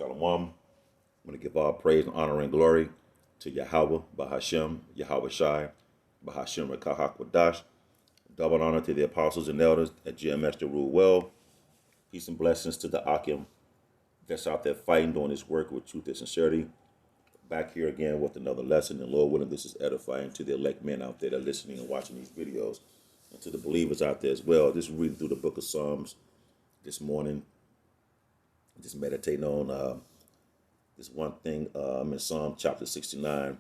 Shalom. I'm going to give all praise and honor and glory to Yahweh, Bahashem, Yahweh Shai, Bahashem Rekahak Wadash. Double honor to the apostles and elders at GMS to rule well. Peace and blessings to the Akim that's out there fighting, doing this work with truth and sincerity. Back here again with another lesson, and Lord willing, this is edifying to the elect men out there that are listening and watching these videos, and to the believers out there as well. Just reading through the book of Psalms this morning, just meditating on this one thing in Psalm chapter 69,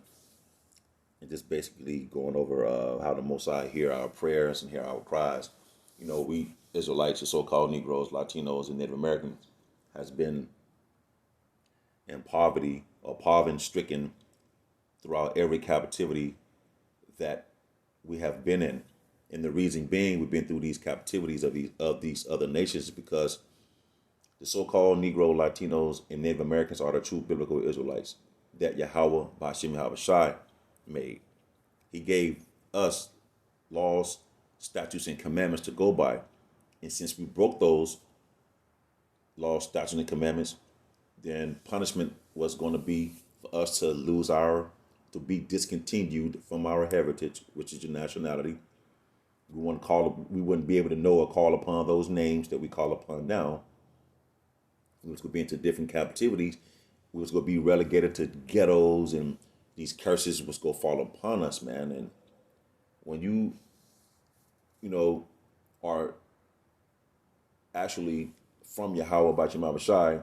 and just basically going over how the Most High hear our prayers and hear our cries. You know, we Israelites, the so-called Negroes, Latinos, and Native Americans, has been in poverty or poverty-stricken throughout every captivity that we have been in. And the reason being, we've been through these captivities of these other nations because the so-called Negro, Latinos, and Native Americans are the true biblical Israelites that Yahweh, Ba'ashem Yahweh Shai, made. He gave us laws, statutes, and commandments to go by. And since we broke those laws, statutes, and commandments, then punishment was going to be for us to be discontinued from our heritage, which is your nationality. We wouldn't be able to know or call upon those names that we call upon now. We was going to be into different captivities. We was going to be relegated to ghettos, and these curses was going to fall upon us, man. And when you are actually from Yahweh Ba'ashem Yahweh Shai,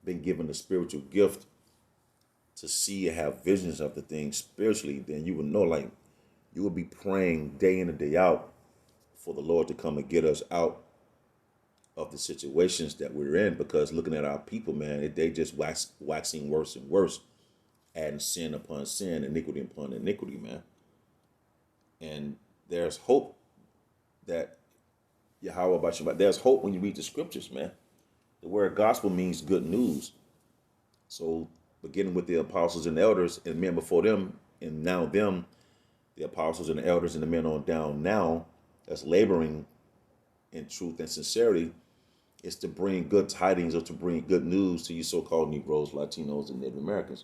been given the spiritual gift to see and have visions of the things spiritually, then you will know, like, you will be praying day in and day out for the Lord to come and get us out of the situations that we're in, because looking at our people, man, they just waxing worse and worse, adding sin upon sin, iniquity upon iniquity, man. And there's hope that Yahweh Ba'ashem, there's hope when you read the scriptures, man. The word gospel means good news. So beginning with the apostles and elders and men before them, and now them, the apostles and the elders and the men on down now, that's laboring in truth and sincerity, is to bring good tidings or to bring good news to you so-called Negroes, Latinos, and Native Americans.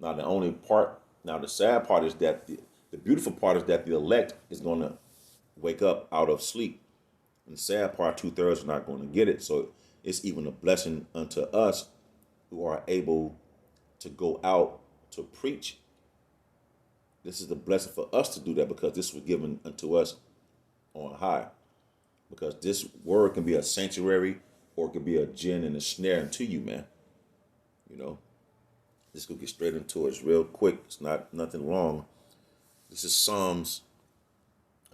Now the sad part is that the beautiful part is that the elect is going to wake up out of sleep. And the sad part, 2/3 are not going to get it. So it's even a blessing unto us who are able to go out to preach. This is a blessing for us to do that, because this was given unto us on high. Because this word can be a sanctuary or it can be a gin and a snare unto you, man. You know, let's go get straight into it real quick. It's nothing long. This is Psalms,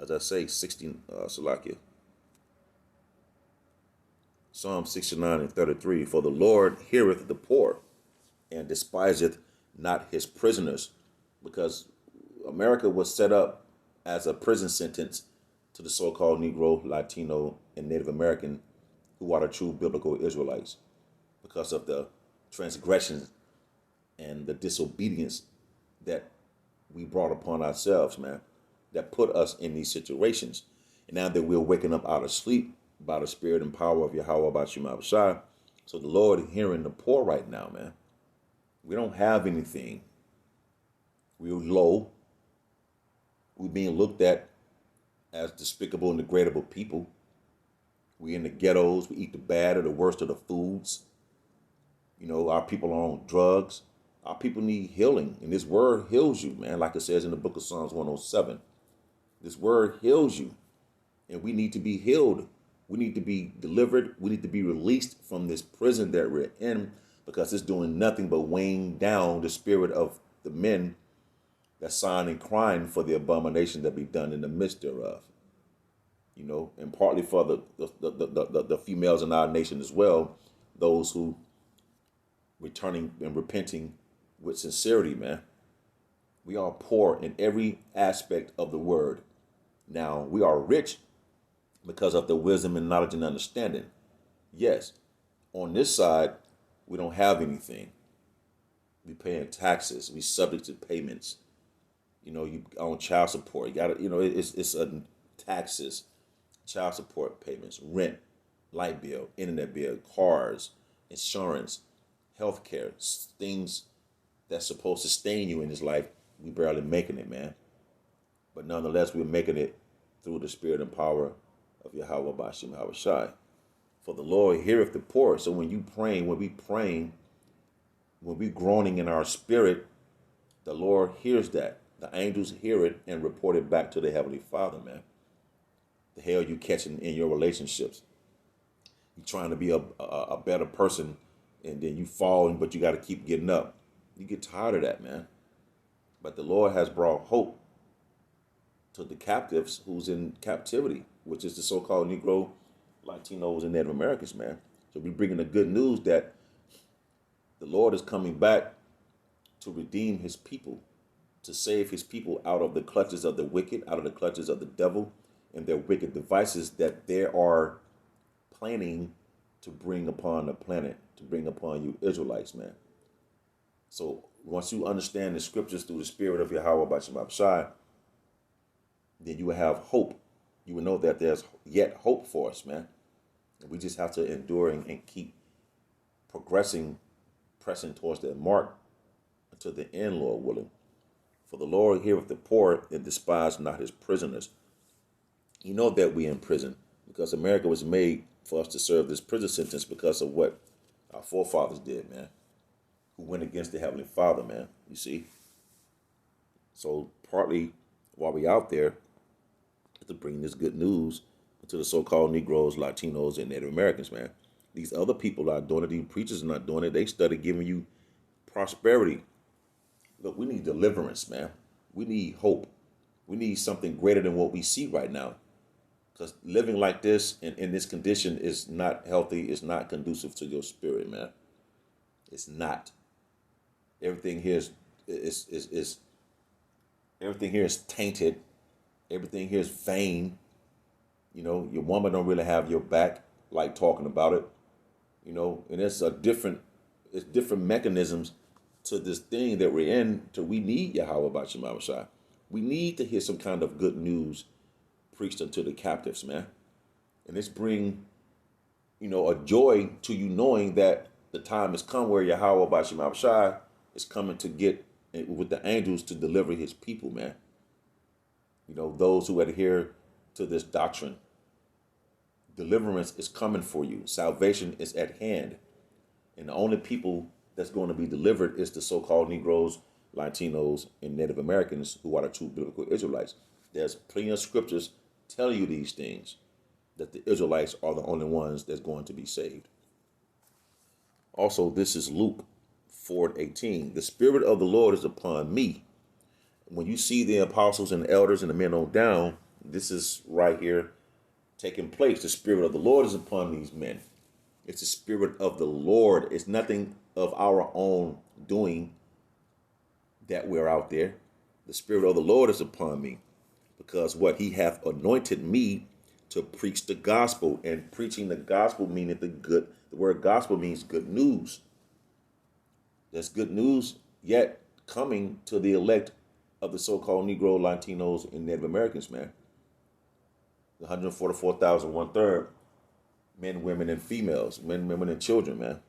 as I say, 16, Salakia. Psalm 69 and 33. For the Lord heareth the poor and despiseth not his prisoners. Because America was set up as a prison sentence to the so-called Negro, Latino, and Native American, who are the true biblical Israelites, because of the transgressions and the disobedience that we brought upon ourselves, man, that put us in these situations. And now that we're waking up out of sleep by the spirit and power of Yahweh Ba'ashem Yahweh Shai, so the Lord is hearing the poor right now, man. We don't have anything. We're low. We're being looked at as despicable and degradable people. We in the ghettos. We eat the bad or the worst of the foods. You know, our people are on drugs. Our people need healing. And this word heals you, man, like it says in the book of Psalms 107. This word heals you. And we need to be healed. We need to be delivered. We need to be released from this prison that we're in, because it's doing nothing but weighing down the spirit of the men that sign and crying for the abomination that be done in the midst thereof. You know, and partly for the females in our nation as well, those who returning and repenting with sincerity, man. We are poor in every aspect of the word. Now, we are rich because of the wisdom and knowledge and understanding. Yes, on this side, we don't have anything. We paying taxes. We subject to payments. You know, you own child support. You got to, it's taxes, child support payments, rent, light bill, internet bill, cars, insurance, health care, things that's supposed to sustain you in this life, we barely making it, man. But nonetheless, we're making it through the spirit and power of Yahweh Bashim Shai. For the Lord heareth the poor. So when you praying, when we groaning in our spirit, the Lord hears that. The angels hear it and report it back to the Heavenly Father, man. The hell you catching in your relationships. You trying to be a better person, and then you fall, but you got to keep getting up. You get tired of that, man. But the Lord has brought hope to the captives who's in captivity, which is the so-called Negro, Latinos, and Native Americans, man. So we're bringing the good news that the Lord is coming back to redeem his people, to save his people out of the clutches of the wicked, out of the clutches of the devil and their wicked devices that they are planning to bring upon the planet, to bring upon you Israelites, man. So once you understand the scriptures through the spirit of Yahweh Bashim Shai, then you will have hope. You will know that there's yet hope for us, man. And we just have to endure and keep progressing, pressing towards that mark until the end, Lord willing. For the Lord heareth the poor and despise not his prisoners. You know that we in prison because America was made for us to serve this prison sentence because of what our forefathers did, man, who went against the Heavenly Father, man, you see. So partly while we out there, to bring this good news to the so-called Negroes, Latinos, and Native Americans, man. These other people are doing it. These preachers are not doing it. They started giving you prosperity. Look, we need deliverance, man. We need hope. We need something greater than what we see right now. Because living like this in this condition is not healthy. It's not conducive to your spirit, man. It's not. Everything here is everything here is tainted. Everything here is vain. You know, your woman don't really have your back, like talking about it. You know, and it's different mechanisms to this thing that we're in. We need Yahweh Bashim Shai. We need to hear some kind of good news preached unto the captives, man. And it's bring, a joy to you knowing that the time has come where Yahweh Bashim Shai is coming to get with the angels to deliver his people, man. Those who adhere to this doctrine. Deliverance is coming for you. Salvation is at hand. And the only people that's going to be delivered is the so-called Negroes, Latinos, and Native Americans who are the true biblical Israelites. There's plenty of scriptures telling you these things, that the Israelites are the only ones that's going to be saved. Also, this is Luke 4:18. The Spirit of the Lord is upon me. When you see the apostles and the elders and the men on down, this is right here taking place. The Spirit of the Lord is upon these men. It's the Spirit of the Lord. It's nothing of our own doing that we're out there. The Spirit of the Lord is upon me because what he hath anointed me to preach the gospel. And preaching the gospel meaning the word gospel means good news. There's good news yet coming to the elect of the so-called Negro, Latinos, and Native Americans, man. The 144,000, 1/3, men, women, and females, men, women, and children, man.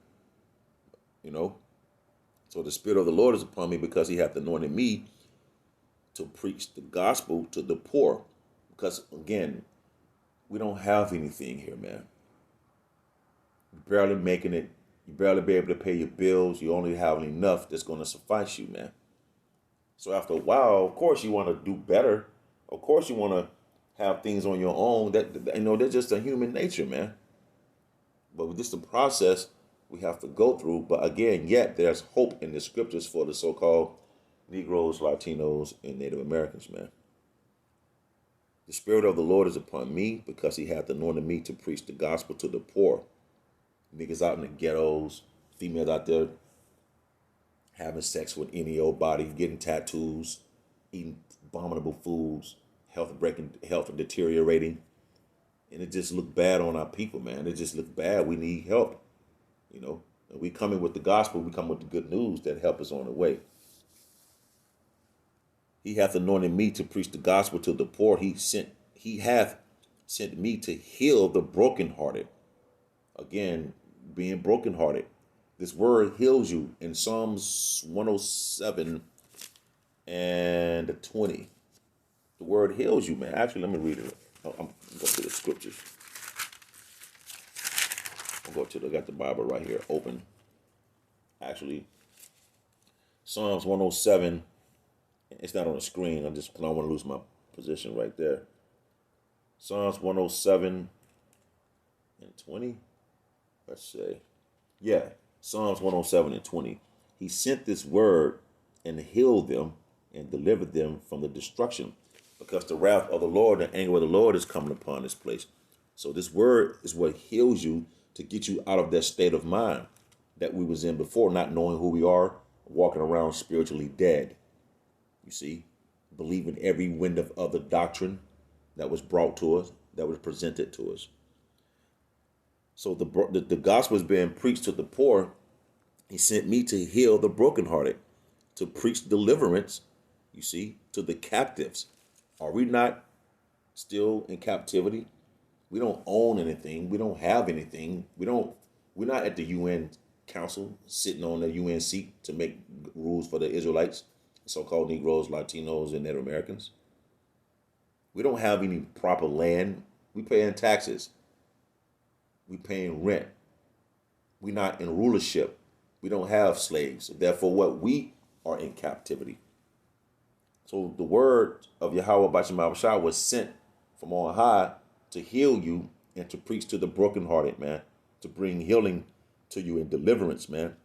So the Spirit of the Lord is upon me because he hath anointed me to preach the gospel to the poor. Because, again, we don't have anything here, man. You're barely making it. You barely be able to pay your bills. You only have enough that's going to suffice you, man. So after a while, of course, you want to do better. Of course, you want to have things on your own. That's just a human nature, man. But with this the process we have to go through. But again, yet there's hope in the scriptures for the so-called Negroes, Latinos, and Native Americans, man. The Spirit of the Lord is upon me because he hath anointed me to preach the gospel to the poor. Niggas out in the ghettos, females out there having sex with any old body, getting tattoos, eating abominable foods, health deteriorating. And it just look bad on our people, man. It just look bad. We need help, And we coming with the gospel. We come with the good news that help us on the way. He hath anointed me to preach the gospel to the poor. He hath sent me to heal the brokenhearted. Again, being brokenhearted. This word heals you in Psalms 107 and 20. The word heals you, man. Actually, let me read it. I'm going to the scriptures. I got the Bible right here open. Actually, Psalms 107. It's not on the screen. I don't want to lose my position right there. Psalms 107 and 20. Let's say. Yeah, Psalms 107 and 20. He sent this word and healed them and delivered them from the destruction, because the wrath of the Lord, the anger of the Lord is coming upon this place. So this word is what heals you to get you out of that state of mind that we was in before, not knowing who we are, walking around spiritually dead. You see, believing every wind of other doctrine that was brought to us, that was presented to us. So the gospel is being preached to the poor. He sent me to heal the brokenhearted, to preach deliverance, you see, to the captives. Are we not still in captivity? We don't own anything. We don't have anything. We're not at the UN Council sitting on the UN seat to make rules for the Israelites, so-called Negroes, Latinos, and Native Americans. We don't have any proper land. We paying taxes. We paying rent. We're not in rulership. We don't have slaves. Therefore, we are in captivity. So the word of Yahweh Basham Shah was sent from on high to heal you and to preach to the brokenhearted, man, to bring healing to you and deliverance, man,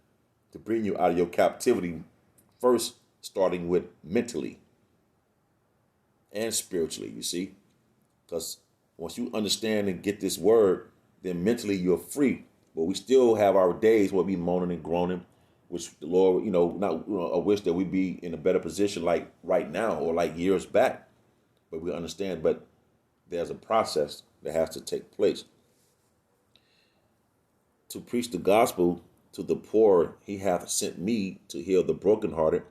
to bring you out of your captivity, first starting with mentally and spiritually, you see. Because once you understand and get this word, then mentally you're free. But we still have our days where we moaning and groaning, which the Lord, I wish that we be in a better position like right now or like years back. But we understand, but there's a process that has to take place. To preach the gospel to the poor, he hath sent me to heal the brokenhearted,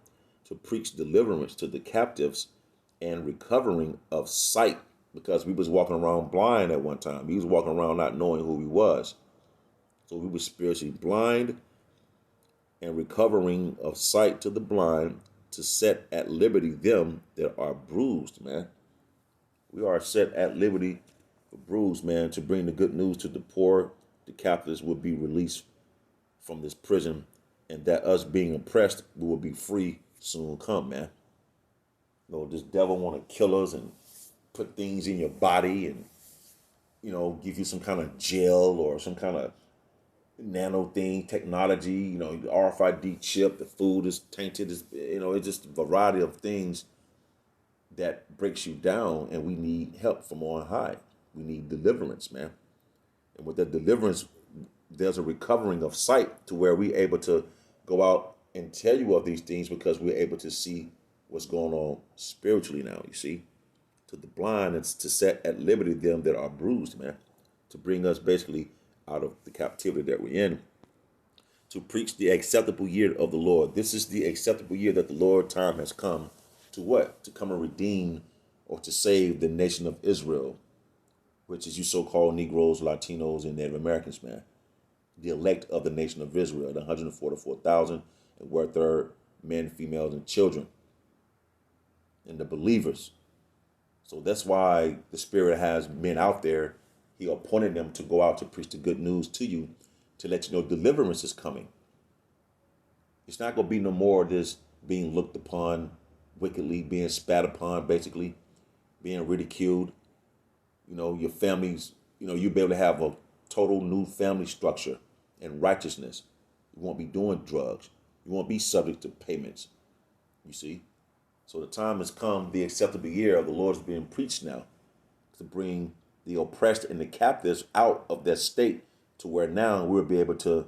to preach deliverance to the captives and recovering of sight, because we was walking around blind at one time. We was walking around not knowing who we was. So we were spiritually blind, and recovering of sight to the blind, to set at liberty them that are bruised, man. We are set at liberty for bruised, man, to bring the good news to the poor. The captives will be released from this prison, and that us being oppressed, we will be free soon come, man. This devil want to kill us and put things in your body and, give you some kind of gel or some kind of nano thing, technology, the RFID chip, the food is tainted, it's just a variety of things that breaks you down, and we need help from on high. We need deliverance, man. And with that deliverance, there's a recovering of sight to where we're able to go out and tell you of these things, because we're able to see what's going on spiritually now, you see. To the blind, it's to set at liberty them that are bruised, man. To bring us basically out of the captivity that we're in. To preach the acceptable year of the Lord. This is the acceptable year that the Lord time has come to what? To come and redeem or to save the nation of Israel, which is you so-called Negroes, Latinos, and Native Americans, man. The elect of the nation of Israel, the 144,000, and one-third men, females, and children, and the believers. So that's why the Spirit has men out there. He appointed them to go out to preach the good news to you, to let you know deliverance is coming. It's not going to be no more of this being looked upon wickedly, being spat upon, basically, being ridiculed. Your families, you'll be able to have a total new family structure and righteousness. You won't be doing drugs. You won't be subject to payments, you see. So the time has come, the acceptable year of the Lord is being preached now, to bring the oppressed and the captives out of that state, to where now we'll be able to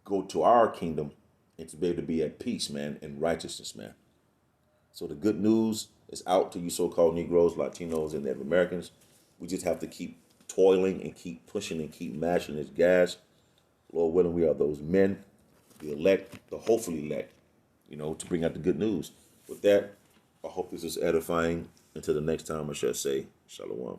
go to our kingdom and to be able to be at peace, man, and righteousness, man. So the good news is out to you so-called Negroes, Latinos, and Native Americans. We just have to keep toiling and keep pushing and keep mashing this gas. Lord willing, we are those men, the elect, the hopefully elect, to bring out the good news. With that, I hope this is edifying. Until the next time, I shall say, Shalom.